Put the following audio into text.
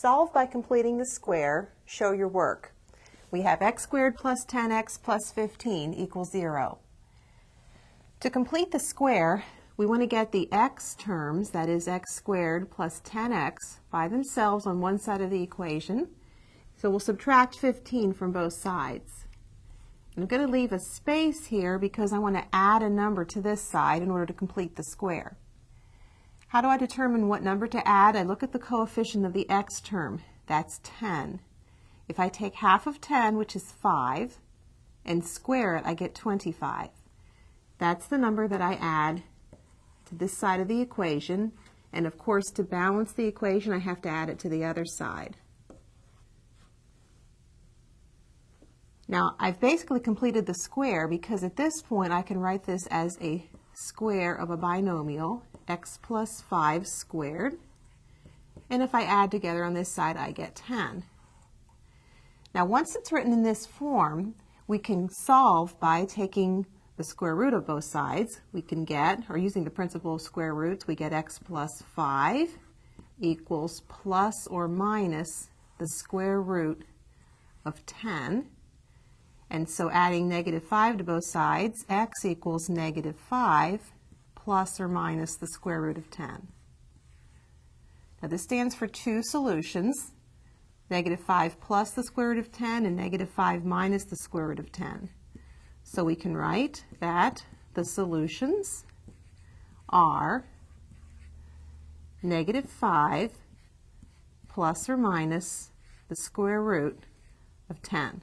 Solve by completing the square. Show your work. We have x squared plus 10x plus 15 equals 0. To complete the square, we want to get the x terms, that is x squared plus 10x, by themselves on one side of the equation. So we'll subtract 15 from both sides. And I'm going to leave a space here because I want to add a number to this side in order to complete the square. How do I determine what number to add? I look at the coefficient of the x term. That's 10. If I take half of 10, which is 5, and square it, I get 25. That's the number that I add to this side of the equation. And of course, to balance the equation, I have to add it to the other side. Now, I've basically completed the square because at this point I can write this as a square of a binomial, x plus 5 squared. And if I add together on this side, I get 10. Now, once it's written in this form, we can solve by taking the square root of both sides. We can get, or using the principle of square roots, we get x plus 5 equals plus or minus the square root of 10. And so adding negative 5 to both sides, x equals negative 5 plus or minus the square root of 10. Now this stands for two solutions, negative 5 plus the square root of 10 and negative 5 minus the square root of 10. So we can write that the solutions are negative 5 plus or minus the square root of 10.